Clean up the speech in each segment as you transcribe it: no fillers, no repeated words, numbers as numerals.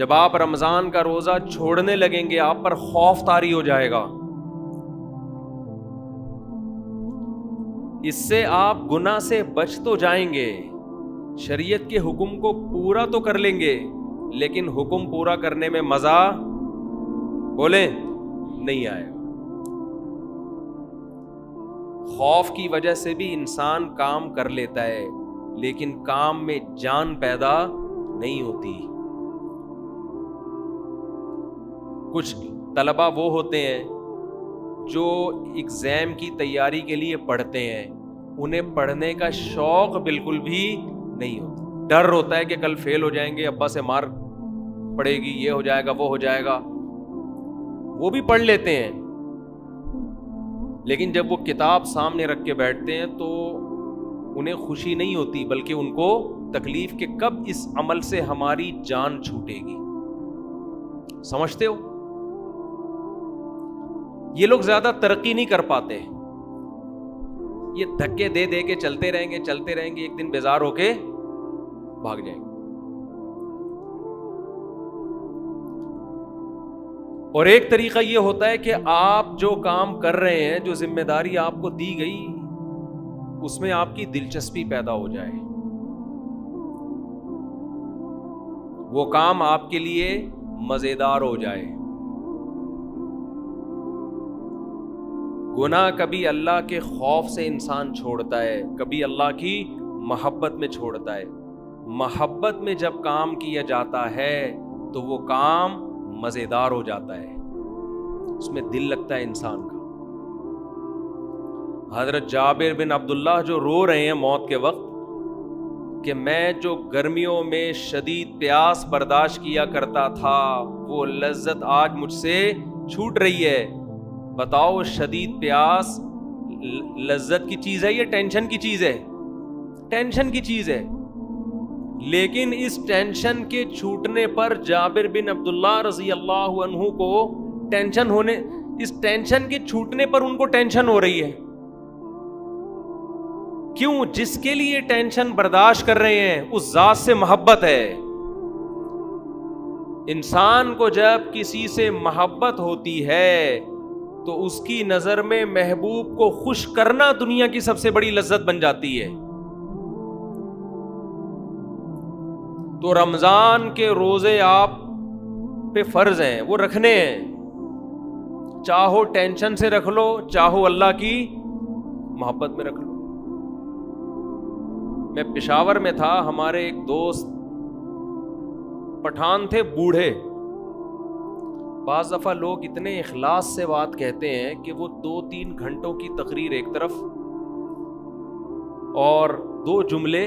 جب آپ رمضان کا روزہ چھوڑنے لگیں گے آپ پر خوف طاری ہو جائے گا. اس سے آپ گناہ سے بچ تو جائیں گے, شریعت کے حکم کو پورا تو کر لیں گے, لیکن حکم پورا کرنے میں مزہ بولیں نہیں آئے گا. خوف کی وجہ سے بھی انسان کام کر لیتا ہے, لیکن کام میں جان پیدا نہیں ہوتی. کچھ طلبہ وہ ہوتے ہیں جو ایگزام کی تیاری کے لیے پڑھتے ہیں, انہیں پڑھنے کا شوق بالکل بھی نہیں ہوتا. ڈر ہوتا ہے کہ کل فیل ہو جائیں گے, ابا سے مار پڑے گی, یہ ہو جائے گا وہ ہو جائے گا. وہ بھی پڑھ لیتے ہیں, لیکن جب وہ کتاب سامنے رکھ کے بیٹھتے ہیں تو انہیں خوشی نہیں ہوتی, بلکہ ان کو تکلیف کہ کب اس عمل سے ہماری جان چھوٹے گی. سمجھتے ہو؟ یہ لوگ زیادہ ترقی نہیں کر پاتے, یہ دھکے دے دے کے چلتے رہیں گے, ایک دن بیزار ہو کے بھاگ جائیں گے. اور ایک طریقہ یہ ہوتا ہے کہ آپ جو کام کر رہے ہیں, جو ذمہ داری آپ کو دی گئی, اس میں آپ کی دلچسپی پیدا ہو جائے, وہ کام آپ کے لیے مزیدار ہو جائے. گناہ کبھی اللہ کے خوف سے انسان چھوڑتا ہے, کبھی اللہ کی محبت میں چھوڑتا ہے. محبت میں جب کام کیا جاتا ہے تو وہ کام مزیدار ہو جاتا ہے, اس میں دل لگتا ہے انسان کا. حضرت جابر بن عبداللہ جو رو رہے ہیں موت کے وقت کہ میں جو گرمیوں میں شدید پیاس برداشت کیا کرتا تھا وہ لذت آج مجھ سے چھوٹ رہی ہے. بتاؤ, شدید پیاس لذت کی چیز ہے یا ٹینشن کی چیز ہے؟ ٹینشن کی چیز ہے. لیکن اس ٹینشن کے چھوٹنے پر جابر بن عبداللہ رضی اللہ عنہ کو اس ٹینشن کے چھوٹنے پر ان کو ٹینشن ہو رہی ہے. کیوں؟ جس کے لیے ٹینشن برداشت کر رہے ہیں اس ذات سے محبت ہے. انسان کو جب کسی سے محبت ہوتی ہے تو اس کی نظر میں محبوب کو خوش کرنا دنیا کی سب سے بڑی لذت بن جاتی ہے. تو رمضان کے روزے آپ پہ فرض ہیں, وہ رکھنے ہیں. چاہو ٹینشن سے رکھ لو, چاہو اللہ کی محبت میں رکھ لو. میں پشاور میں تھا, ہمارے ایک دوست پٹھان تھے, بوڑھے. بعض دفعہ لوگ اتنے اخلاص سے بات کہتے ہیں کہ وہ 2-3 گھنٹوں کی تقریر ایک طرف اور 2 جملے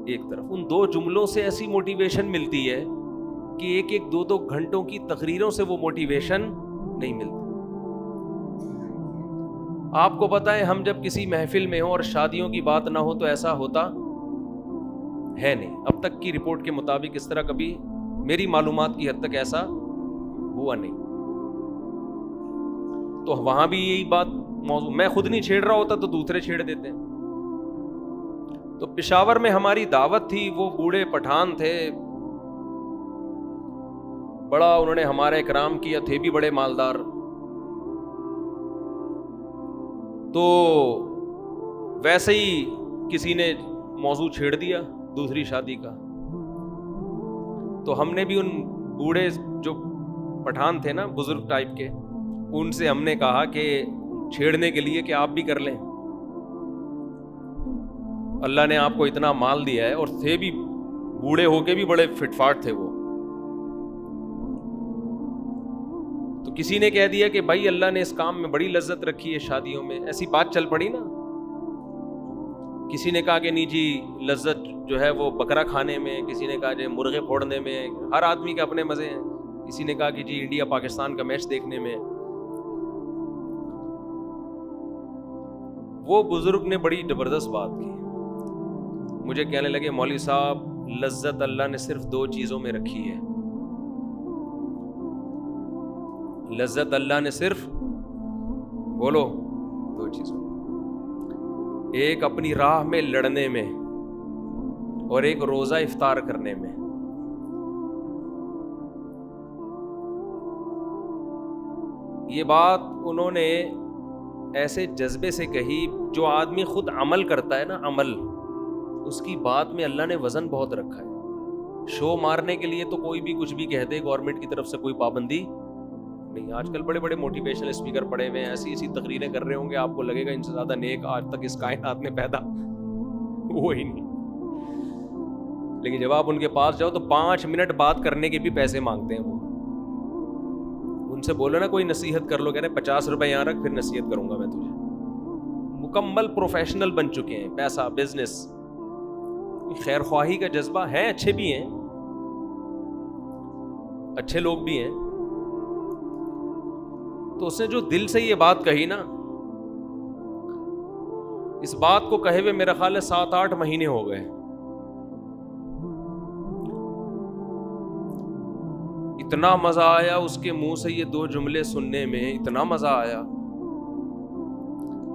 ایک طرف, ان 2 جملوں سے ایسی موٹیویشن ملتی ہے کہ 1-2 گھنٹوں کی تقریروں سے وہ موٹیویشن نہیں ملتی. آپ کو پتہ ہے, ہم جب کسی محفل میں ہوں اور شادیوں کی بات نہ ہو تو ایسا ہوتا ہے نہیں. اب تک کی رپورٹ کے مطابق اس طرح کبھی میری معلومات کی حد تک ایسا ہوا نہیں. تو وہاں بھی یہی بات موضوع, میں خود نہیں چھیڑ رہا ہوتا تو دوسرے چھیڑ دیتے ہیں. تو پشاور میں ہماری دعوت تھی, وہ بوڑھے پٹھان تھے, بڑا انہوں نے ہمارا اکرام کیا, تھے بھی بڑے مالدار. تو ویسے ہی کسی نے موضوع چھیڑ دیا دوسری شادی کا. تو ہم نے بھی ان بوڑھے جو پٹھان تھے نا, بزرگ ٹائپ کے, ان سے ہم نے کہا کہ چھیڑنے کے لیے کہ آپ بھی کر لیں, اللہ نے آپ کو اتنا مال دیا ہے, اور تھے بھی بوڑھے ہو کے بھی بڑے فٹ فاٹ تھے وہ. تو کسی نے کہہ دیا کہ بھائی اللہ نے اس کام میں بڑی لذت رکھی ہے شادیوں میں, ایسی بات چل پڑی نا. کسی نے کہا کہ نہیں جی لذت جو ہے وہ بکرا کھانے میں, کسی نے کہا جی مرغے پھوڑنے میں, ہر آدمی کے اپنے مزے ہیں. کسی نے کہا کہ جی انڈیا پاکستان کا میچ دیکھنے میں. وہ بزرگ نے بڑی زبردست بات کی, مجھے کہنے لگے مولوی صاحب لذت اللہ نے صرف 2 چیزوں میں رکھی ہے. لذت اللہ نے صرف بولو 2 چیزوں, ایک اپنی راہ میں لڑنے میں اور ایک روزہ افطار کرنے میں. یہ بات انہوں نے ایسے جذبے سے کہی، جو آدمی خود عمل کرتا ہے نا، عمل، اس کی بات میں اللہ نے وزن بہت رکھا ہے. شو مارنے کے لیے تو کوئی بھی کچھ بھی کہہ دے، گورنمنٹ کی طرف سے کوئی پابندی نہیں. آج کل بڑے بڑے موٹیویشنل اسپیکر پڑے ہوئے ہیں، ایسی ایسی تقریریں کر رہے ہوں گے، آپ کو لگے گا ان سے زیادہ نیک آج تک اس کائنات میں پیدا ہوا ہی نہیں. لیکن جب آپ ان کے پاس جاؤ تو 5 منٹ بات کرنے کے بھی پیسے مانگتے ہیں. وہ ان سے بولو نا کوئی نصیحت کر لو، کہہ رہے 50 روپے یہاں رکھ، پھر نصیحت کروں گا میں تجھے. مکمل پروفیشنل بن چکے ہیں. پیسہ، بزنس، خیر خواہی کا جذبہ ہے، اچھے بھی ہیں، اچھے لوگ بھی ہیں. تو اس نے جو دل سے یہ بات کہی نا، اس بات کو کہے ہوئے میرا خیال ہے 7-8 مہینے ہو گئے. اتنا مزہ آیا اس کے منہ سے یہ 2 جملے سننے میں، اتنا مزہ آیا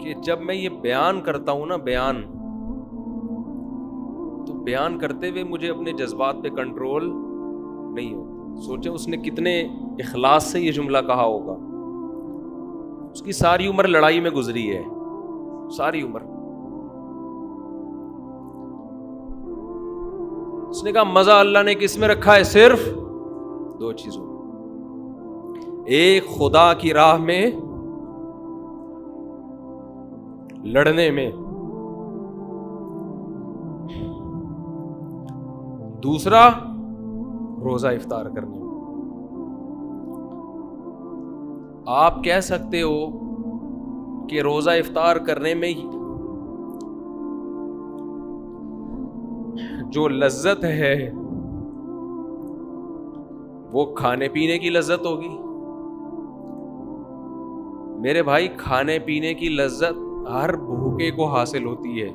کہ جب میں یہ بیان کرتا ہوں نا، تو بیان کرتے ہوئے مجھے اپنے جذبات پہ کنٹرول نہیں ہو. سوچیں اس نے کتنے اخلاص سے یہ جملہ کہا ہوگا. اس کی ساری عمر لڑائی میں گزری ہے، ساری عمر. اس نے کہا مزہ اللہ نے کس میں رکھا ہے؟ صرف 2 چیزوں. ایک خدا کی راہ میں لڑنے میں، دوسرا روزہ افطار کرنے میں. آپ کہہ سکتے ہو کہ روزہ افطار کرنے میں جو لذت ہے وہ کھانے پینے کی لذت ہوگی. میرے بھائی، کھانے پینے کی لذت ہر بھوکے کو حاصل ہوتی ہے.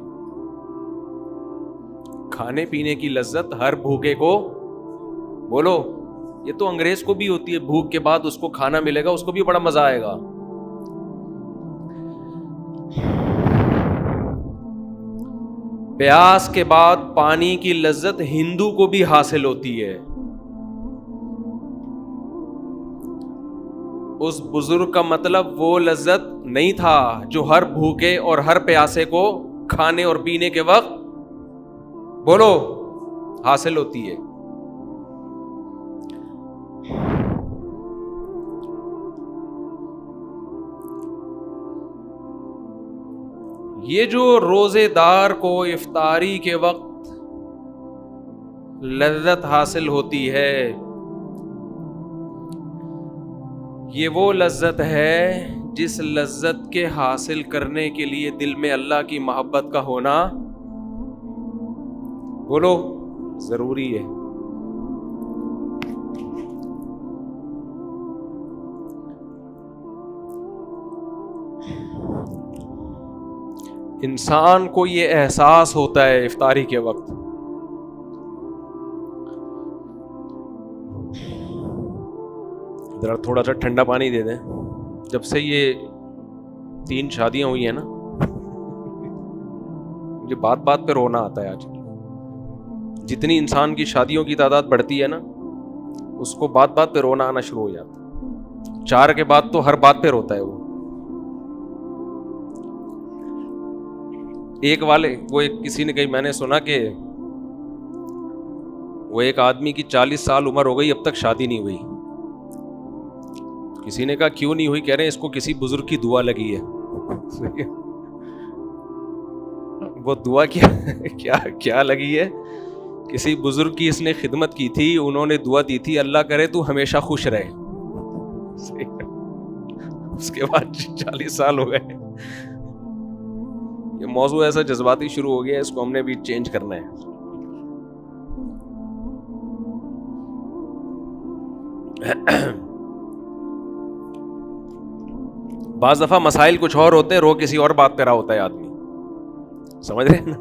کھانے پینے کی لذت ہر بھوکے کو، بولو، یہ تو انگریز کو بھی ہوتی ہے. بھوک کے بعد اس کو کھانا ملے گا، اس کو بھی بڑا مزہ آئے گا. پیاس کے بعد پانی کی لذت ہندو کو بھی حاصل ہوتی ہے. اس بزرگ کا مطلب وہ لذت نہیں تھا جو ہر بھوکے اور ہر پیاسے کو کھانے اور پینے کے وقت، بولو، حاصل ہوتی ہے. یہ جو روزے دار کو افطاری کے وقت لذت حاصل ہوتی ہے، یہ وہ لذت ہے جس لذت کے حاصل کرنے کے لیے دل میں اللہ کی محبت کا ہونا، بولو، ضروری ہے. انسان کو یہ احساس ہوتا ہے افطاری کے وقت. ذرا تھوڑا سا ٹھنڈا پانی دے دیں. جب سے یہ 3 شادیاں ہوئی ہیں نا، مجھے بات بات پہ رونا آتا ہے. آج جتنی انسان کی شادیوں کی تعداد بڑھتی ہے نا، اس کو بات بات پہ رونا آنا شروع ہو جاتا ہے. 4 کے بعد تو ہر بات پہ روتا ہے وہ. کسی نے کہی، میں نے سنا کہ وہ ایک آدمی کی 40 سال عمر ہو گئی، اب تک شادی نہیں ہوئی. کسی نے کہا کیوں نہیں ہوئی؟ کہہ رہے ہیں اس کو کسی بزرگ کی دعا لگی ہے. وہ دعا کیا لگی ہے؟ کسی بزرگ کی اس نے خدمت کی تھی، انہوں نے دعا دی تھی اللہ کرے تو ہمیشہ خوش رہے. اس کے بعد 40 سال ہو گئے. یہ موضوع ایسا جذباتی شروع ہو گیا، اس کو ہم نے بھی چینج کرنا ہے. بعض دفعہ مسائل کچھ اور ہوتے ہیں، رو کسی اور بات پہ رہا ہوتا ہے آدمی. سمجھ رہے ہیں نا؟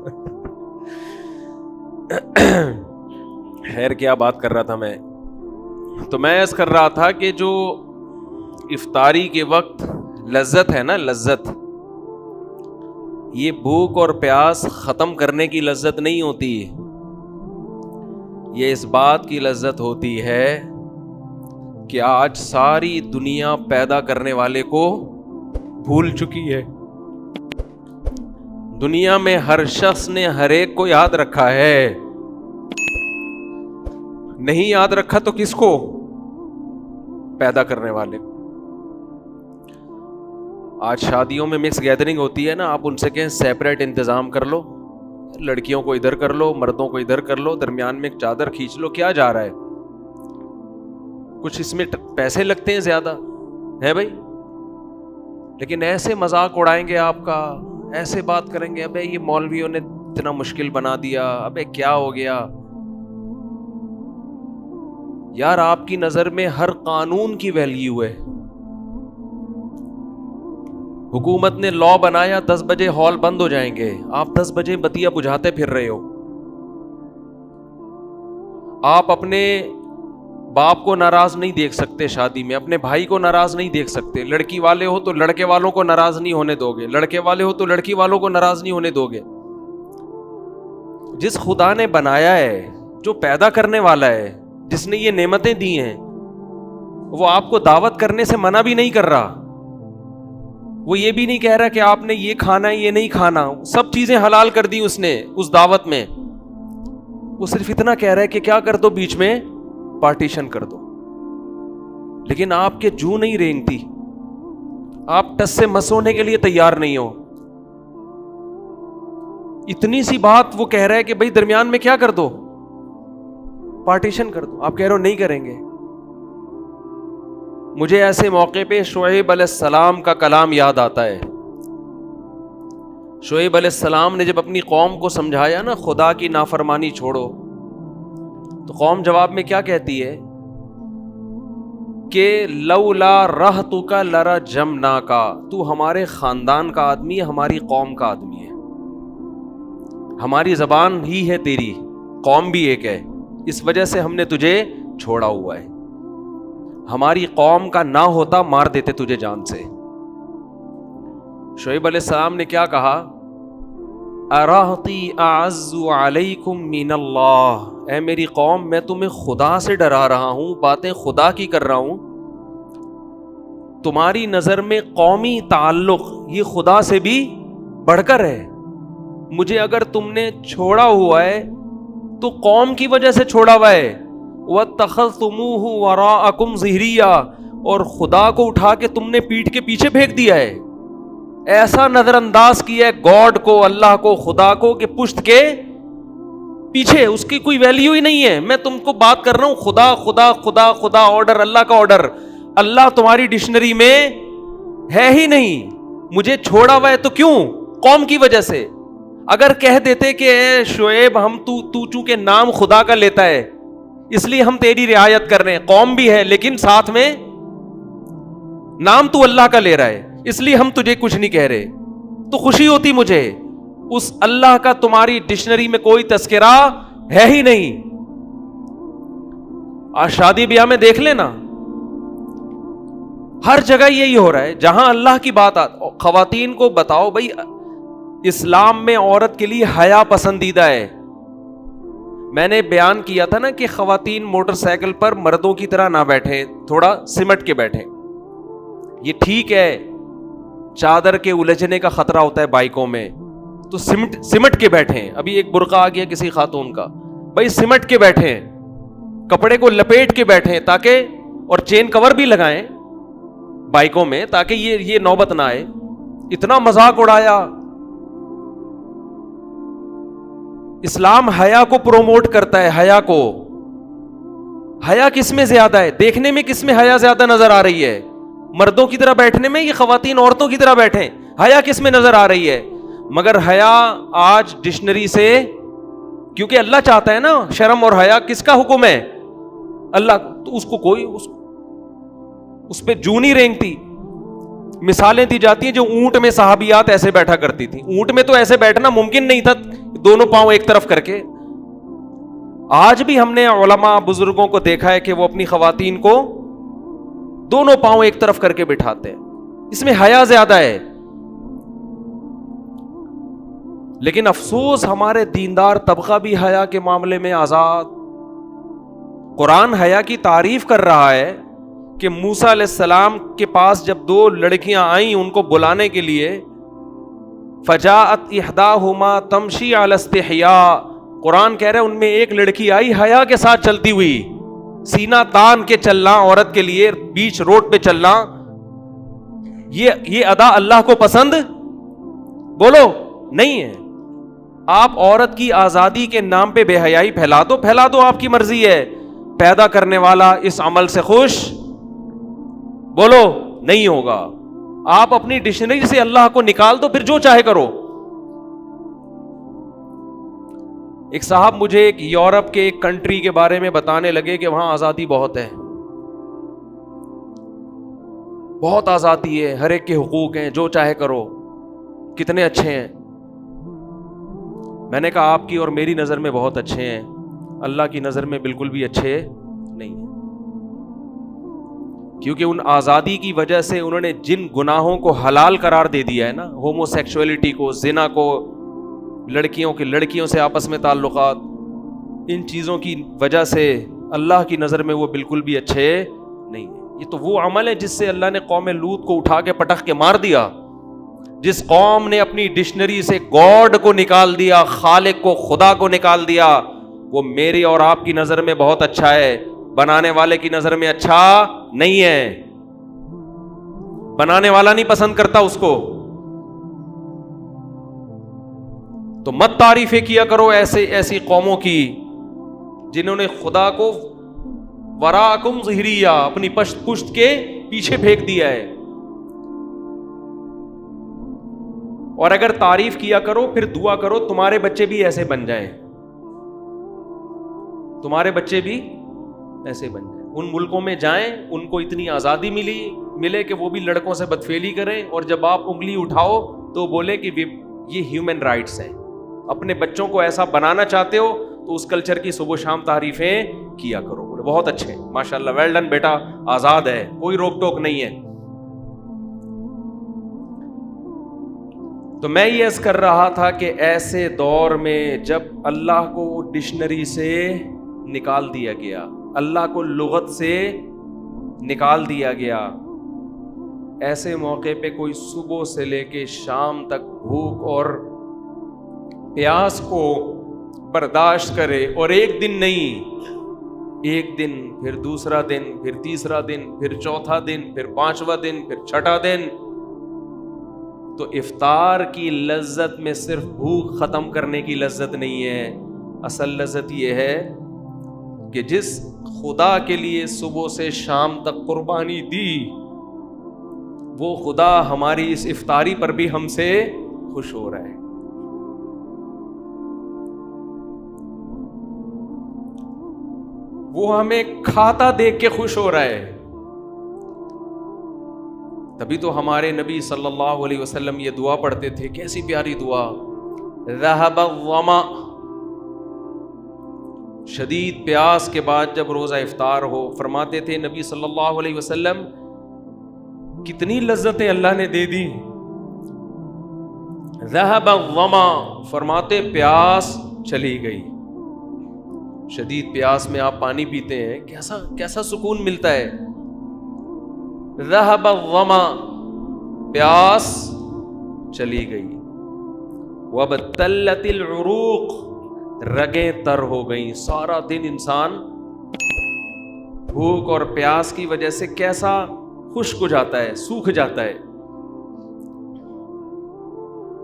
خیر، کیا بات کر رہا تھا میں؟ تو میں عرض کر رہا تھا کہ جو افطاری کے وقت لذت ہے نا، لذت، یہ بھوک اور پیاس ختم کرنے کی لذت نہیں ہوتی. یہ اس بات کی لذت ہوتی ہے کہ آج ساری دنیا پیدا کرنے والے کو بھول چکی ہے. دنیا میں ہر شخص نے ہر ایک کو یاد رکھا ہے, نہیں یاد رکھا تو کس کو؟ پیدا کرنے والے. آج شادیوں میں مکس گیدرنگ ہوتی ہے نا, آپ ان سے کہیں سیپریٹ انتظام کر لو, لڑکیوں کو ادھر کر لو, مردوں کو ادھر کر لو, درمیان میں ایک چادر کھینچ لو, کیا جا رہا ہے؟ کچھ اس میں پیسے لگتے ہیں زیادہ ہے بھائی, لیکن ایسے مذاق اڑائیں گے آپ کا, ایسے بات کریں گے, ابے یہ مولویوں نے اتنا مشکل بنا دیا, ابے کیا ہو گیا یار. آپ کی نظر میں ہر قانون کی ویلیو ہے. حکومت نے لا بنایا 10 بجے ہال بند ہو جائیں گے, آپ 10 بجے بتیا بجھاتے پھر رہے ہو. آپ اپنے باپ کو ناراض نہیں دیکھ سکتے شادی میں, اپنے بھائی کو ناراض نہیں دیکھ سکتے. لڑکی والے ہو تو لڑکے والوں کو ناراض نہیں ہونے دو گے, لڑکے والے ہو تو لڑکی والوں کو ناراض نہیں ہونے دو گے. جس خدا نے بنایا ہے, جو پیدا کرنے والا ہے, جس نے یہ نعمتیں دی ہیں, وہ آپ کو دعوت کرنے سے منع بھی نہیں کر رہا. وہ یہ بھی نہیں کہہ رہا کہ آپ نے یہ کھانا ہے یہ نہیں کھانا, سب چیزیں حلال کر دی اس نے اس دعوت میں. وہ صرف اتنا کہہ رہا ہے کہ کیا کر دو, بیچ میں پارٹیشن کر دو. لیکن آپ کے جو نہیں رینگتی, آپ ٹس سے مس ہونے کے لیے تیار نہیں ہو. اتنی سی بات وہ کہہ رہا ہے کہ بھائی درمیان میں کیا کر دو, پارٹیشن کر دو. آپ کہہ رہے ہو نہیں کریں گے. مجھے ایسے موقع پہ شعیب علیہ السلام کا کلام یاد آتا ہے. شعیب علیہ السلام نے جب اپنی قوم کو سمجھایا نا خدا کی نافرمانی چھوڑو, تو قوم جواب میں کیا کہتی ہے کہ لولا رہتک لرجمناک, تو ہمارے خاندان کا آدمی ہے, ہماری قوم کا آدمی ہے, ہماری زبان ہی ہے تیری, قوم بھی ایک ہے, اس وجہ سے ہم نے تجھے چھوڑا ہوا ہے. ہماری قوم کا نہ ہوتا مار دیتے تجھے جان سے. شعیب علیہ السلام نے کیا کہا, ارہتی اعز علیکم من اللہ, اے میری قوم میں تمہیں خدا سے ڈرا رہا ہوں, باتیں خدا کی کر رہا ہوں. تمہاری نظر میں قومی تعلق یہ خدا سے بھی بڑھ کر ہے. مجھے اگر تم نے چھوڑا ہوا ہے تو قوم کی وجہ سے چھوڑا ہوا ہے. وَاتَّخَذْتُمُوهُ وَرَاءَكُمْ ظِهْرِيًّا, اور خدا کو اٹھا کے تم نے پیٹھ کے پیچھے پھینک دیا ہے. ایسا نظر انداز کیا ہے گاڈ کو, اللہ کو, خدا کو, کہ پشت کے پیچھے اس کی کوئی ویلیو ہی نہیں ہے. میں تم کو بات کر رہا ہوں خدا خدا خدا خدا, آرڈر اللہ کا آرڈر. اللہ تمہاری ڈکشنری میں ہے ہی نہیں. مجھے چھوڑا ہوا ہے تو کیوں؟ قوم کی وجہ سے. اگر کہہ دیتے کہ اے شعیب ہم تو چونکہ نام خدا کا لیتا ہے اس لیے ہم تیری رعایت کر رہے ہیں, قوم بھی ہے لیکن ساتھ میں نام تو اللہ کا لے رہا ہے, اس لیے ہم تجھے کچھ نہیں کہہ رہے, تو خوشی ہوتی مجھے. اس اللہ کا تمہاری ڈکشنری میں کوئی تذکرہ ہے ہی نہیں. آج شادی بیاہ میں دیکھ لینا, ہر جگہ یہی ہو رہا ہے. جہاں اللہ کی بات خواتین کو بتاؤ بھائی اسلام میں عورت کے لیے حیا پسندیدہ ہے. میں نے بیان کیا تھا نا کہ خواتین موٹر سائیکل پر مردوں کی طرح نہ بیٹھیں, تھوڑا سمٹ کے بیٹھیں. یہ ٹھیک ہے چادر کے الجھنے کا خطرہ ہوتا ہے بائکوں میں, تو سمٹ کے بیٹھیں. ابھی ایک برقع آ گیا کسی خاتون کا, بھائی سمٹ کے بیٹھیں, کپڑے کو لپیٹ کے بیٹھیں تاکہ, اور چین کور بھی لگائیں بائکوں میں تاکہ یہ نوبت نہ آئے. اتنا مذاق اڑایا. اسلام حیا کو پروموٹ کرتا ہے, حیا کو. حیا کس میں زیادہ ہے؟ دیکھنے میں کس میں حیا زیادہ نظر آ رہی ہے؟ مردوں کی طرح بیٹھنے میں, یہ خواتین عورتوں کی طرح بیٹھیں, حیا کس میں نظر آ رہی ہے؟ مگر حیا آج ڈکشنری سے, کیونکہ اللہ چاہتا ہے نا, شرم اور حیا کس کا حکم ہے؟ اللہ. تو اس کو کوئی اس پہ جو نہیں رینگتی. مثالیں دی جاتی ہیں جو اونٹ میں صحابیات ایسے بیٹھا کرتی تھی. اونٹ میں تو ایسے بیٹھنا ممکن نہیں تھا, دونوں پاؤں ایک طرف کر کے. آج بھی ہم نے علماء بزرگوں کو دیکھا ہے کہ وہ اپنی خواتین کو دونوں پاؤں ایک طرف کر کے بٹھاتے ہیں. اس میں حیا زیادہ ہے. لیکن افسوس ہمارے دیندار طبقہ بھی حیا کے معاملے میں آزاد. قرآن حیا کی تعریف کر رہا ہے کہ موسیٰ علیہ السلام کے پاس جب 2 لڑکیاں آئیں ان کو بلانے کے لیے، فجاءت احداہما تمشی علی استحیاء، قرآن کہہ رہا ہے ان میں ایک لڑکی آئی حیا کے ساتھ چلتی ہوئی، سینہ تان کے چلنا عورت کے لیے بیچ روڈ پہ چلنا، یہ ادا اللہ کو پسند بولو نہیں ہے. آپ عورت کی آزادی کے نام پہ بے حیائی پھیلا دو، آپ کی مرضی ہے. پیدا کرنے والا اس عمل سے خوش بولو نہیں ہوگا. آپ اپنی ڈکشنری سے اللہ کو نکال دو، پھر جو چاہے کرو. ایک صاحب مجھے ایک یورپ کے ایک کنٹری کے بارے میں بتانے لگے کہ وہاں آزادی بہت ہے، بہت آزادی ہے، ہر ایک کے حقوق ہیں، جو چاہے کرو، کتنے اچھے ہیں. میں نے کہا آپ کی اور میری نظر میں بہت اچھے ہیں، اللہ کی نظر میں بالکل بھی اچھے نہیں ہیں. کیونکہ ان آزادی کی وجہ سے انہوں نے جن گناہوں کو حلال قرار دے دیا ہے نا، ہومو سیکشولیٹی کو، زنا کو، لڑکیوں سے آپس میں تعلقات، ان چیزوں کی وجہ سے اللہ کی نظر میں وہ بالکل بھی اچھے نہیں ہیں. یہ تو وہ عمل ہے جس سے اللہ نے قوم لوط کو اٹھا کے پٹخ کے مار دیا. جس قوم نے اپنی ڈکشنری سے گاڈ کو نکال دیا، خالق کو، خدا کو نکال دیا، وہ میری اور آپ کی نظر میں بہت اچھا ہے، بنانے والے کی نظر میں اچھا نہیں ہے. بنانے والا نہیں پسند کرتا اس کو. تو مت تعریفیں کیا کرو ایسی قوموں کی جنہوں نے خدا کو وراکم ظہریہ، اپنی پشت کے پیچھے پھینک دیا ہے. اور اگر تعریف کیا کرو پھر دعا کرو تمہارے بچے بھی ایسے بن جائیں، تمہارے بچے بھی ایسے بن جائیں. ان ملکوں میں جائیں، ان کو اتنی آزادی ملے کہ وہ بھی لڑکوں سے بدفعلی کریں، اور جب آپ انگلی اٹھاؤ تو بولے کہ یہ ہیومن رائٹس ہیں. اپنے بچوں کو ایسا بنانا چاہتے ہو تو اس کلچر کی صبح و شام تعریفیں کیا کرو. بولے بہت اچھے، ماشاءاللہ، ویل ڈن بیٹا، آزاد ہے، کوئی روک ٹوک نہیں ہے. تو میں یہ عرض کر رہا تھا کہ ایسے دور میں جب اللہ کو ڈکشنری سے نکال دیا گیا، اللہ کو لغت سے نکال دیا گیا، ایسے موقع پہ کوئی صبح سے لے کے شام تک بھوک اور پیاس کو برداشت کرے، اور ایک دن نہیں، ایک دن، پھر دوسرا دن، پھر تیسرا دن، پھر چوتھا دن، پھر 5واں دن، پھر 6واں دن. تو افطار کی لذت میں صرف بھوک ختم کرنے کی لذت نہیں ہے، اصل لذت یہ ہے کہ جس خدا کے لیے صبح سے شام تک قربانی دی، وہ خدا ہماری اس افطاری پر بھی ہم سے خوش ہو رہا ہے. وہ ہمیں کھاتا دیکھ کے خوش ہو رہا ہے. تبھی تو ہمارے نبی صلی اللہ علیہ وسلم یہ دعا پڑھتے تھے، کیسی پیاری دعا، ذہب الظما، شدید پیاس کے بعد جب روزہ افطار ہو، فرماتے تھے نبی صلی اللہ علیہ وسلم کتنی لذتیں اللہ نے دے دی. ذہب الظما، فرماتے پیاس چلی گئی. شدید پیاس میں آپ پانی پیتے ہیں، کیسا سکون ملتا ہے. ذہب الظما، پیاس چلی گئی. وابتلت العروق، رگیں تر ہو گئیں. سارا دن انسان بھوک اور پیاس کی وجہ سے کیسا خشک ہو جاتا ہے، سوکھ جاتا ہے.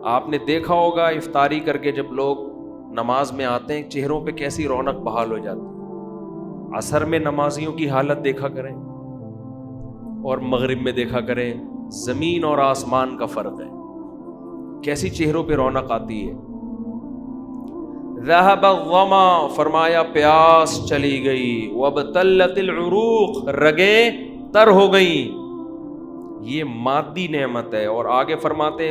آپ نے دیکھا ہوگا افطاری کر کے جب لوگ نماز میں آتے ہیں چہروں پہ کیسی رونق بحال ہو جاتی ہے. عصر میں نمازیوں کی حالت دیکھا کریں اور مغرب میں دیکھا کریں، زمین اور آسمان کا فرق ہے، کیسی چہروں پہ رونق آتی ہے. ذہب الظما، فرمایا پیاس چلی گئی. وابتلت العروق، رگیں تر ہو گئیں. یہ مادی نعمت ہے. اور آگے فرماتے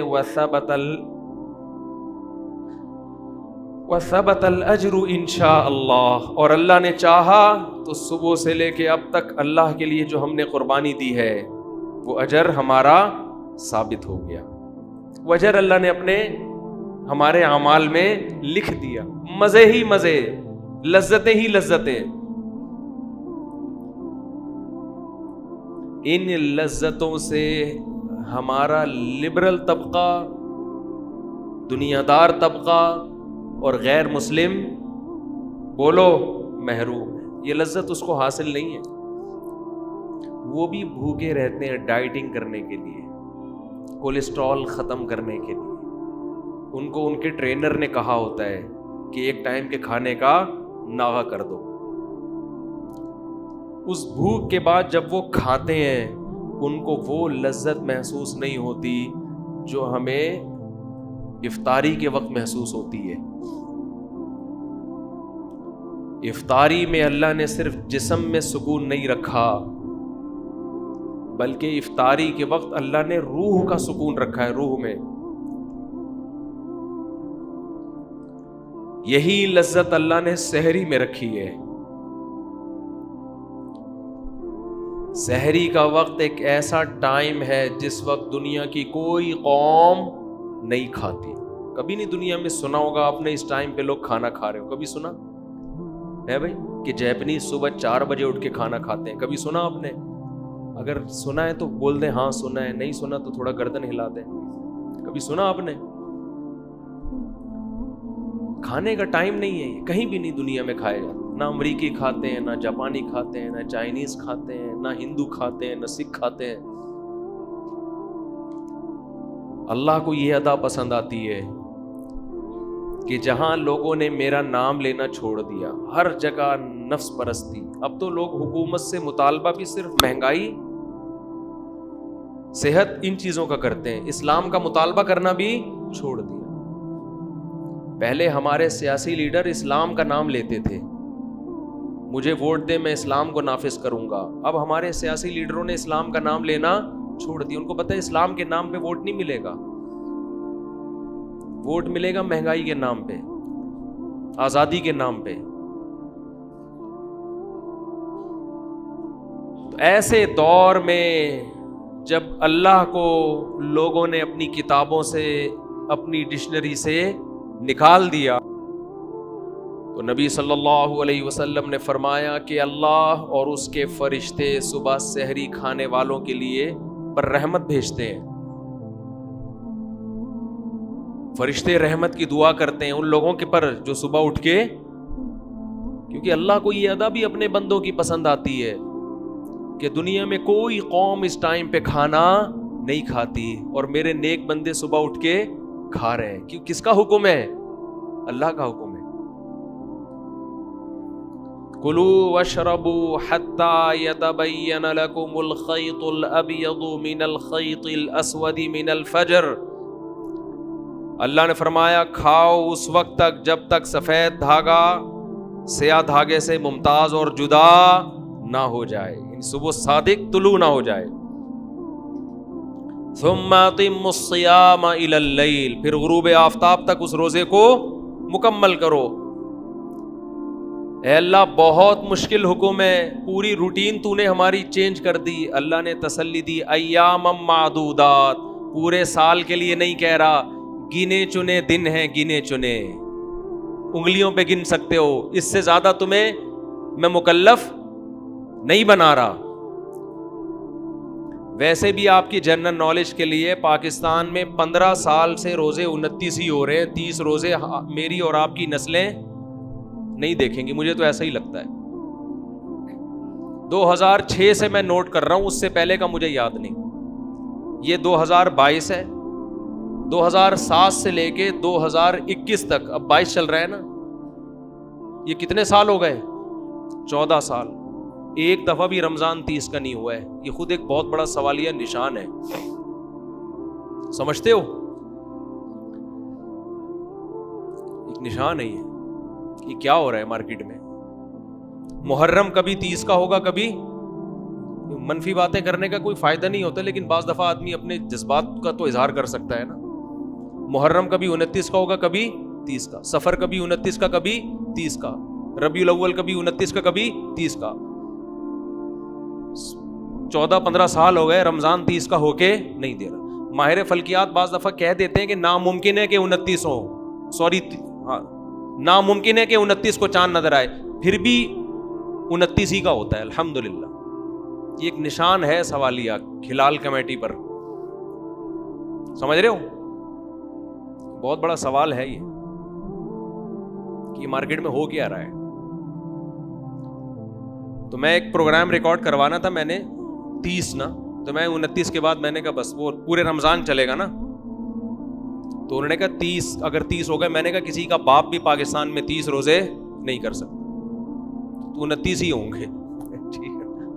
وثبت الاجر انشاء اللہ، اور اللہ نے چاہا تو صبح سے لے کے اب تک اللہ کے لیے جو ہم نے قربانی دی ہے وہ اجر ہمارا ثابت ہو گیا. وہ اجر اللہ نے اپنے ہمارے اعمال میں لکھ دیا. مزے ہی مزے، لذتیں ہی لذتیں. ان لذتوں سے ہمارا لبرل طبقہ، دنیا دار طبقہ اور غیر مسلم بولو محروم ہے. یہ لذت اس کو حاصل نہیں ہے. وہ بھی بھوکے رہتے ہیں ڈائٹنگ کرنے کے لیے، کولیسٹرول ختم کرنے کے لیے. ان کو ان کے ٹرینر نے کہا ہوتا ہے کہ ایک ٹائم کے کھانے کا ناغہ کر دو. اس بھوک کے بعد جب وہ کھاتے ہیں ان کو وہ لذت محسوس نہیں ہوتی جو ہمیں افطاری کے وقت محسوس ہوتی ہے. افطاری میں اللہ نے صرف جسم میں سکون نہیں رکھا، بلکہ افطاری کے وقت اللہ نے روح کا سکون رکھا ہے. روح میں یہی لذت اللہ نے سحری میں رکھی ہے. سحری کا وقت ایک ایسا ٹائم ہے جس وقت دنیا کی کوئی قوم نہیں کھاتی. کبھی نہیں دنیا میں سنا ہوگا آپ نے اس ٹائم پہ لوگ کھانا کھا رہے ہو. کبھی سنا ہے بھائی کہ جیپنیز صبح 4 بجے اٹھ کے کھانا کھاتے ہیں؟ کبھی سنا آپ نے؟ اگر سنا ہے تو بول دیں ہاں سنا ہے، نہیں سنا تو تھوڑا گردن ہلا دیں. کبھی سنا آپ نے؟ کھانے کا ٹائم نہیں ہے، کہیں بھی نہیں دنیا میں کھایا جاتا. نہ امریکی کھاتے ہیں، نہ جاپانی کھاتے ہیں، نہ چائنیز کھاتے ہیں، نہ ہندو کھاتے ہیں، نہ سکھ کھاتے ہیں. اللہ کو یہ ادا پسند آتی ہے کہ جہاں لوگوں نے میرا نام لینا چھوڑ دیا، ہر جگہ نفس پرستی. اب تو لوگ حکومت سے مطالبہ بھی صرف مہنگائی، صحت، ان چیزوں کا کرتے ہیں. اسلام کا مطالبہ کرنا بھی چھوڑ دیا. پہلے ہمارے سیاسی لیڈر اسلام کا نام لیتے تھے، مجھے ووٹ دے میں اسلام کو نافذ کروں گا. اب ہمارے سیاسی لیڈروں نے اسلام کا نام لینا چھوڑ دیا. ان کو پتہ ہے اسلام کے نام پہ ووٹ نہیں ملے گا، ووٹ ملے گا مہنگائی کے نام پہ، آزادی کے نام پہ. تو ایسے دور میں جب اللہ کو لوگوں نے اپنی کتابوں سے، اپنی ڈکشنری سے نکال دیا، تو نبی صلی اللہ علیہ وسلم نے فرمایا کہ اللہ اور اس کے فرشتے صبح سحری کھانے والوں کے لیے پر رحمت بھیجتے ہیں. فرشتے رحمت کی دعا کرتے ہیں ان لوگوں کے پر جو صبح اٹھ کے، کیونکہ اللہ کو یہ ادا بھی اپنے بندوں کی پسند آتی ہے کہ دنیا میں کوئی قوم اس ٹائم پہ کھانا نہیں کھاتی اور میرے نیک بندے صبح اٹھ کے کھا رہے ہیں. کیوں؟ کس کا حکم ہے؟ اللہ کا حکم ہے. کلوا واشربوا حتى يتبين لكم الخيط الابيض من الخيط الاسود من الفجر. اللہ نے فرمایا کھاؤ اس وقت تک جب تک سفید دھاگا سیاہ دھاگے سے ممتاز اور جدا نہ ہو جائے، صبح صادق طلوع نہ ہو جائے. ثم اتموا الصيام الى الليل، پھر غروب آفتاب تک اس روزے کو مکمل کرو. اے اللہ بہت مشکل حکم ہے، پوری روٹین تو نے ہماری چینج کر دی. اللہ نے تسلی دی ایام معدودات، پورے سال کے لیے نہیں کہہ رہا، گنے چنے دن ہیں، گنے چنے انگلیوں پہ گن سکتے ہو، اس سے زیادہ تمہیں میں مکلف نہیں بنا رہا. ویسے بھی آپ کی جنرل نالج کے لیے پاکستان میں 15 سال سے روزے 29 ہی ہو رہے ہیں. 30 روزے میری اور آپ کی نسلیں نہیں دیکھیں گی، مجھے تو ایسا ہی لگتا ہے. 2006 سے میں نوٹ کر رہا ہوں، اس سے پہلے کا مجھے یاد نہیں. یہ 2022 ہے، 2007 سے لے کے 2021 تک، اب 22 چل رہا ہے نا. یہ کتنے سال ہو گئے؟ 14 سال. ایک دفعہ بھی رمضان 30 کا نہیں ہوا ہے. یہ خود ایک بہت بڑا سوالیہ نشان ہے. سمجھتے ہو؟ ایک نشان ہے یہ کیا ہو رہا ہے مارکیٹ میں. محرم کبھی 30 کا ہوگا، کبھی منفی باتیں کرنے کا کوئی فائدہ نہیں ہوتا، لیکن بعض دفعہ آدمی اپنے جذبات کا تو اظہار کر سکتا ہے نا. محرم کبھی 29 کا ہوگا، کبھی 30 کا. سفر کبھی 29 کا، کبھی 30 کا. ربیع الاول کبھی 29 کا، کبھی 30 کا. 14-15 سال ہو گئے، رمضان 30 کا ہو کے نہیں دے رہا. ماہر فلکیات بعض دفعہ کہہ دیتے ہیں کہ ناممکن ہے کہ 29 ہو، ناممکن ہے کہ 29 کو چاند نظر آئے، پھر بھی 29 ہی کا ہوتا ہے. الحمدللہ یہ ایک نشان ہے سوالیہ ہلال کمیٹی پر. سمجھ رہے ہو؟ بہت بڑا سوال ہے یہ کہ یہ مارکیٹ میں ہو کیا رہا ہے. تو میں ایک پروگرام ریکارڈ کروانا تھا میں نے 30 نا, تو میں 29 کے بعد میں نے کہا بس وہ پورے رمضان چلے گا نا, تو انہوں نے کہا 30 اگر 30 ہو گئے. میں نے کہا کسی کا باپ بھی پاکستان میں 30 روزے نہیں کر سکتا, تو 29 ہی ہوں گے.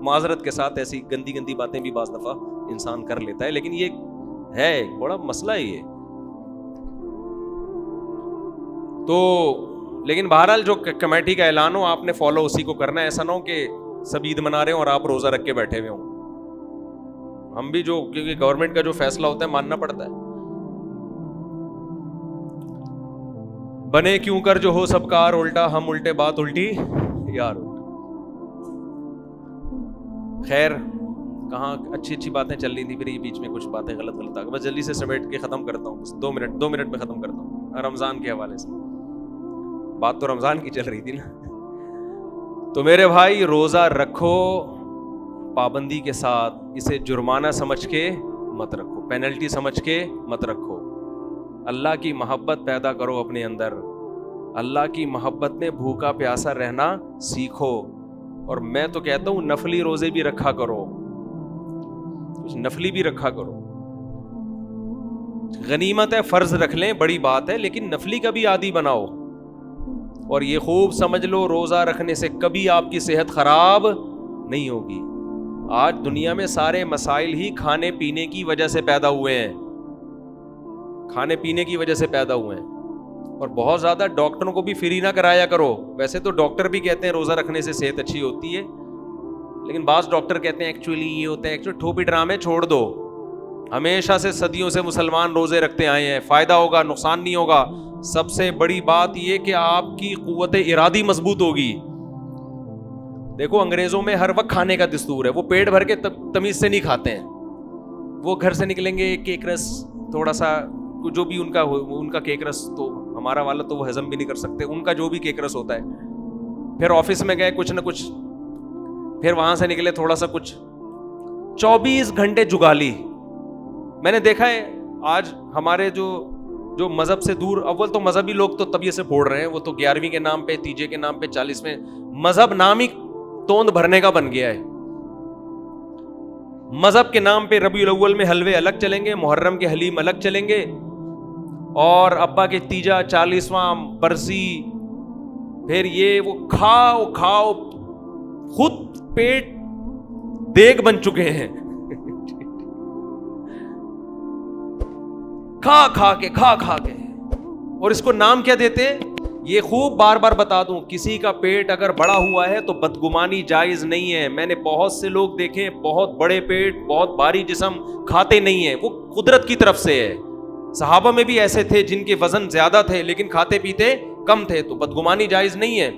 معذرت کے ساتھ ایسی گندی گندی باتیں بھی بعض دفعہ انسان کر لیتا ہے, لیکن یہ ہے بڑا مسئلہ ہے یہ. تو لیکن بہرحال جو کمیٹی کا اعلان ہو آپ نے فالو اسی کو کرنا ہے. ایسا نہ ہو کہ سب عید منا رہے ہوں اور آپ روزہ رکھ کے بیٹھے ہوئے ہوں. ہم بھی جو کیونکہ گورنمنٹ کا جو فیصلہ ہوتا ہے ماننا پڑتا ہے. بنے کیوں کر جو ہو سب کار الٹا, ہم الٹے بات الٹی یار. خیر کہاں اچھی اچھی باتیں چل رہی تھی, پھر یہ بیچ میں کچھ باتیں غلط آ گئی. بس جلدی سے سمیٹ کے ختم کرتا ہوں, بس 2 منٹ میں ختم کرتا ہوں. رمضان کے حوالے سے بات تو رمضان کی چل رہی تھی نا. تو میرے بھائی روزہ رکھو پابندی کے ساتھ, اسے جرمانہ سمجھ کے مت رکھو, پینلٹی سمجھ کے مت رکھو. اللہ کی محبت پیدا کرو اپنے اندر. اللہ کی محبت میں بھوکا پیاسا رہنا سیکھو. اور میں تو کہتا ہوں نفلی روزے بھی رکھا کرو, کچھ نفلی بھی رکھا کرو. غنیمت ہے, فرض رکھ لیں بڑی بات ہے, لیکن نفلی کا بھی عادی بناؤ. اور یہ خوب سمجھ لو روزہ رکھنے سے کبھی آپ کی صحت خراب نہیں ہوگی. آج دنیا میں سارے مسائل ہی کھانے پینے کی وجہ سے پیدا ہوئے ہیں, کھانے پینے کی وجہ سے پیدا ہوئے ہیں. اور بہت زیادہ ڈاکٹروں کو بھی فری نہ کرایا کرو. ویسے تو ڈاکٹر بھی کہتے ہیں روزہ رکھنے سے صحت اچھی ہوتی ہے, لیکن بعض ڈاکٹر کہتے ہیں ایکچولی یہ ہوتا ہے. ایکچولی ٹھوپی ڈرامے چھوڑ دو. ہمیشہ سے صدیوں سے مسلمان روزے رکھتے آئے ہیں, فائدہ ہوگا نقصان نہیں ہوگا. سب سے بڑی بات یہ کہ آپ کی قوت ارادی مضبوط ہوگی. دیکھو انگریزوں میں ہر وقت کھانے کا دستور ہے, وہ پیٹ بھر کے تمیز سے نہیں کھاتے ہیں. وہ گھر سے نکلیں گے کیک رس تھوڑا سا جو بھی ان کا کیک رس, تو ہمارا والا تو وہ ہضم بھی نہیں کر سکتے, ان کا جو بھی کیک رس ہوتا ہے. پھر آفس میں گئے کچھ نہ کچھ, پھر وہاں سے نکلے تھوڑا سا کچھ. 24 گھنٹے جگالی. میں نے دیکھا ہے آج ہمارے جو مذہب سے دور, اول تو مذہبی لوگ تو طبیعت سے پھوڑ رہے ہیں, وہ تو 11ویں کے نام پہ, تیجے کے نام پہ, 40ویں مذہب نام ہی توند بھرنے کا بن گیا ہے. مذہب کے نام پہ ربیع الاول میں حلوے الگ چلیں گے, محرم کے حلیم الگ چلیں گے, اور ابا کے تیجا 40واں برسی, پھر یہ وہ کھاؤ خود پیٹ دیگ بن چکے ہیں. کھا کے. اور اس کو نام کیا دیتے ہیں یہ خوب بار بار بتا دوں, کسی کا پیٹ اگر بڑا ہوا ہے تو بدگمانی جائز نہیں ہے. میں نے بہت سے لوگ دیکھے بہت بڑے پیٹ, بہت بھاری جسم, کھاتے نہیں ہیں, وہ قدرت کی طرف سے ہے. صحابہ میں بھی ایسے تھے جن کے وزن زیادہ تھے لیکن کھاتے پیتے کم تھے, تو بدگمانی جائز نہیں ہے.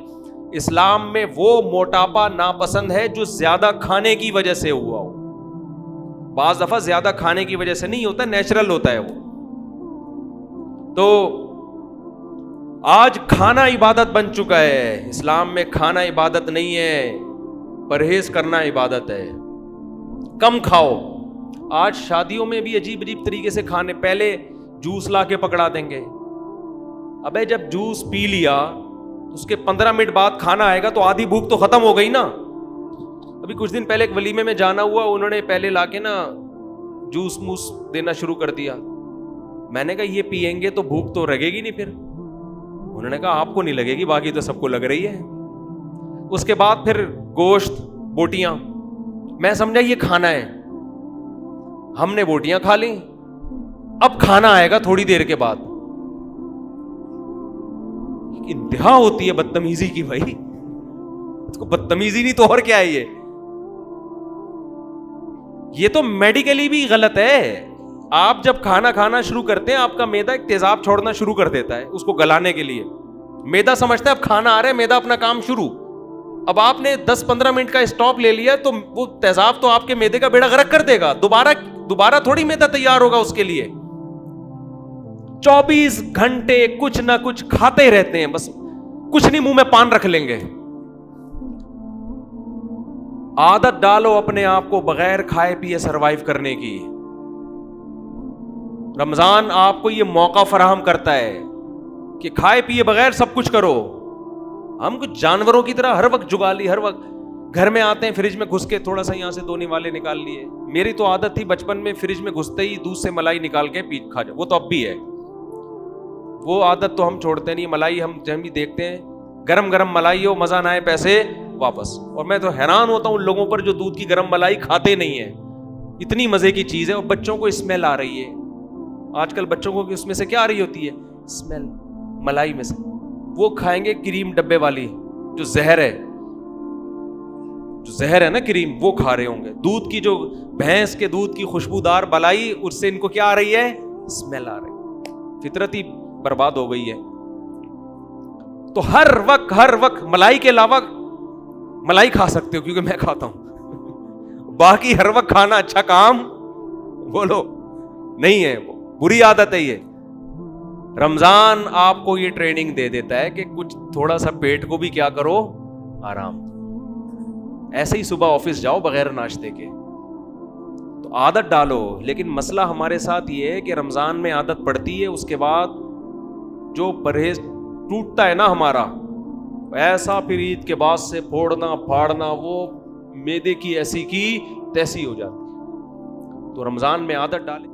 اسلام میں وہ موٹاپا ناپسند ہے جو زیادہ کھانے کی وجہ سے ہوا ہو. بعض دفعہ زیادہ کھانے کی وجہ سے نہیں ہوتا, نیچرل ہوتا ہے وہ. تو آج کھانا عبادت بن چکا ہے. اسلام میں کھانا عبادت نہیں ہے, پرہیز کرنا عبادت ہے. کم کھاؤ. آج شادیوں میں بھی عجیب طریقے سے کھانے, پہلے جوس لا کے پکڑا دیں گے. ابے جب جوس پی لیا اس کے 15 منٹ بعد کھانا آئے گا تو آدھی بھوک تو ختم ہو گئی نا. ابھی کچھ دن پہلے ایک ولیمے میں جانا ہوا, انہوں نے پہلے لا کے نا جوس موس دینا شروع کر دیا. میں نے کہا یہ پئیں گے تو بھوک تو لگے گی نہیں. پھر انہوں نے کہا آپ کو نہیں لگے گی, باقی تو سب کو لگ رہی ہے. اس کے بعد پھر گوشت, بوٹیاں. میں سمجھا یہ کھانا ہے, ہم نے بوٹیاں کھا لیں, اب کھانا آئے گا تھوڑی دیر کے بعد. انتہا ہوتی ہے بدتمیزی کی بھائی, اس کو بدتمیزی نہیں تو اور کیا ہے یہ تو میڈیکلی بھی غلط ہے. آپ جب کھانا شروع کرتے ہیں آپ کا معدہ ایک تیزاب چھوڑنا شروع کر دیتا ہے اس کو گلانے کے لیے. معدہ سمجھتا ہے اب کھانا آ رہا ہے, معدہ اپنا کام شروع. اب آپ نے 10-15 منٹ کا اسٹاپ لے لیا تو وہ تیزاب تو آپ کے معدے کا بیڑا غرق کر دے گا. دوبارہ تھوڑی معدہ تیار ہوگا اس کے لیے. 24 گھنٹے کچھ نہ کچھ کھاتے رہتے ہیں, بس کچھ نہیں منہ میں پان رکھ لیں گے. عادت ڈالو اپنے آپ کو بغیر کھائے پیے سروائیو کرنے کی. رمضان آپ کو یہ موقع فراہم کرتا ہے کہ کھائے پیے بغیر سب کچھ کرو. ہم کچھ جانوروں کی طرح ہر وقت جگالی، ہر وقت گھر میں آتے ہیں فریج میں گھس کے تھوڑا سا یہاں سے دھونے والے نکال لیے. میری تو عادت تھی بچپن میں فریج میں گھستے ہی دودھ سے ملائی نکال کے پی کھا جاؤ. وہ تو اب بھی ہے، وہ عادت تو ہم چھوڑتے نہیں. ملائی ہم جب بھی دیکھتے ہیں گرم گرم ملائی ہو، مزہ نہ آئے پیسے واپس. اور میں تو حیران ہوتا ہوں ان لوگوں پر جو دودھ کی گرم ملائی کھاتے نہیں ہیں. اتنی مزے کی چیز ہے اور بچوں کو اسمیل آ رہی ہے. آج کل بچوں کو اس میں سے کیا آ رہی ہوتی ہے؟ اسمیل ملائی میں سے. وہ کھائیں گے کریم ڈبے والی جو زہر ہے نا کریم، وہ کھا رہے ہوں گے. دودھ کی جو بھینس کے دودھ کی خوشبودار ملائی، اس سے ان کو کیا آ رہی ہے؟ اسمیل آ رہی. فطرت ہی برباد ہو گئی ہے. تو ہر وقت ملائی کے علاوہ ملائی کھا سکتے ہو کیونکہ میں کھاتا ہوں. باقی ہر وقت کھانا اچھا کام بولو نہیں ہے، وہ بری عادت ہے. یہ رمضان آپ کو یہ ٹریننگ دے دیتا ہے کہ کچھ تھوڑا سا پیٹ کو بھی کیا کرو، آرام. ایسے ہی صبح آفس جاؤ بغیر ناشتے کے، تو عادت ڈالو. لیکن مسئلہ ہمارے ساتھ یہ ہے کہ رمضان میں عادت پڑتی ہے، اس کے بعد جو پرہیز ٹوٹتا ہے نا ہمارا، ایسا پھر عید کے بعد سے پھوڑنا پھاڑنا، وہ میدے کی ایسی کی تیسی ہو جاتی. تو رمضان میں عادت ڈالے.